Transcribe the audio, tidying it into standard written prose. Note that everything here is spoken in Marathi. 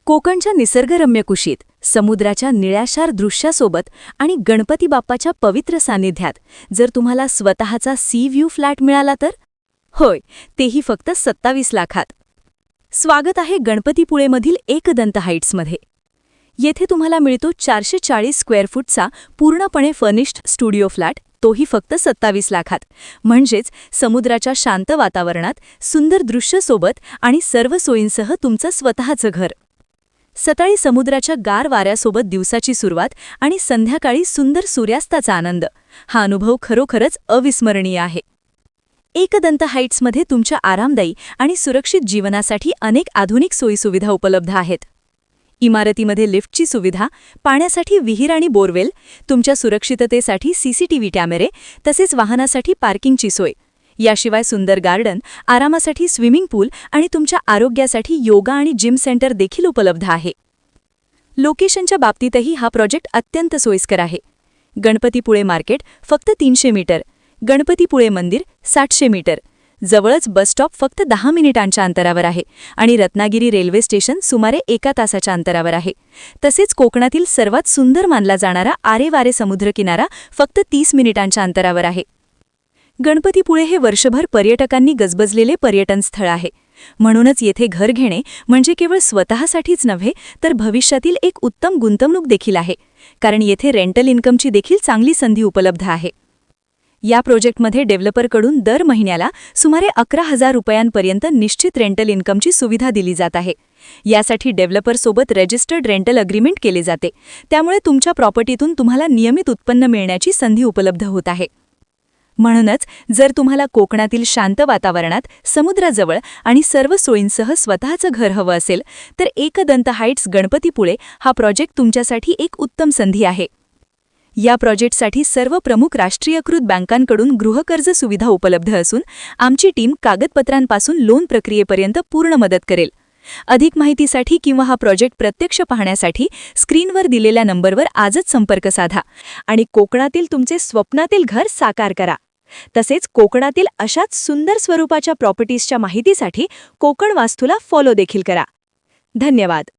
कोकणच्या निसर्गरम्य कुशीत समुद्राच्या निळ्याशार दृश्यासोबत आणि गणपती बाप्पाच्या पवित्र सानिध्यात जर तुम्हाला स्वतःचा सी व्ह्यू फ्लॅट मिळाला तर होय, तेही फक्त 27 लाखात. स्वागत आहे गणपतीपुळेमधील एकदंत हाईट्समध्ये. येथे तुम्हाला मिळतो 440 स्क्वेअर फूटचा पूर्णपणे फर्निश्ड स्टुडिओ फ्लॅट, तोही फक्त 27 लाखात. म्हणजेच समुद्राच्या शांत वातावरणात, सुंदर दृश्यसोबत आणि सर्व सोयींसह तुमचं स्वतःचं घर. सकाळी समुद्राच्या गार वाऱ्यासोबत दिवसाची सुरुवात आणि संध्याकाळी सुंदर सूर्यास्ताचा आनंद. हा अनुभव खरोखरच अविस्मरणीय आहे. एकदंत हाईट्समध्ये तुमच्या आरामदायी आणि सुरक्षित जीवनासाठी अनेक आधुनिक सोयीसुविधा उपलब्ध आहेत. इमारतीमध्ये लिफ्टची सुविधा, पाण्यासाठी विहीर आणि बोरवेल, तुमच्या सुरक्षिततेसाठी सीसीटीव्ही कॅमेरे, तसेच वाहनासाठी पार्किंगची सोय. याशिवाय सुंदर गार्डन, आरामासाठी स्विमिंग पूल आणि तुमच्या आरोग्यासाठी योगा आणि जिम सेंटर देखील उपलब्ध आहे. लोकेशनच्या बाबतीतही हा प्रोजेक्ट अत्यंत सोयीस्कर आहे. गणपतीपुळे मार्केट फक्त 300 मीटर, गणपतीपुळे मंदिर 700 मीटर, जवळच बस स्टॉप फक्त 10 मिनिटांच्या अंतरावर आहे आणि रत्नागिरी रेल्वे स्टेशन सुमारे 1 तासाच्या अंतरावर आहे. तसेच कोकणातील सर्वात सुंदर मानला जाणारा आरेवारे समुद्रकिनारा फक्त 30 मिनिटांच्या अंतरावर आहे. गणपतीपुळे हे वर्षभर पर्यटकांनी गजबजलेले पर्यटन स्थळ आहे. म्हणूनच येथे घर घेणे म्हणजे केवळ स्वतःसाठीच नव्हे तर भविष्यातील एक उत्तम गुंतवणूक देखील आहे, कारण येथे रेंटल इन्कमची देखील चांगली संधी उपलब्ध आहे. या प्रोजेक्टमध्ये डेव्हलपरकडून दर महिन्याला सुमारे 11,000 रुपयांपर्यंत निश्चित रेंटल इन्कमची सुविधा दिली जात आहे. यासाठी डेव्हलपरसोबत रजिस्टर्ड रेंटल अग्रीमेंट केले जाते, त्यामुळे तुमच्या प्रॉपर्टीतून तुम्हाला नियमित उत्पन्न मिळण्याची संधी उपलब्ध होत आहे. म्हणूनच जर तुम्हाला कोकणातील शांत वातावरणात, समुद्राजवळ आणि सर्व सोयींसह स्वतःचं घर हवं असेल तर एकदंत हाईट्स गणपतीपुळे हा प्रोजेक्ट तुमच्यासाठी एक उत्तम संधी आहे. या प्रोजेक्टसाठी सर्व प्रमुख राष्ट्रीयकृत बँकांकडून गृहकर्ज सुविधा उपलब्ध असून आमची टीम कागदपत्रांपासून लोन प्रक्रियेपर्यंत पूर्ण मदत करेल. अधिक माहितीसाठी किंवा हा प्रोजेक्ट प्रत्यक्ष पाहण्यासाठी स्क्रीनवर दिलेल्या नंबरवर आजच संपर्क साधा आणि कोकणातील तुमचे स्वप्नातील घर साकार करा. तसेच कोकणातील अशाच सुंदर स्वरूपाच्या प्रॉपर्टीजच्या माहितीसाठी कोकण वास्तूला फॉलो देखील करा. धन्यवाद.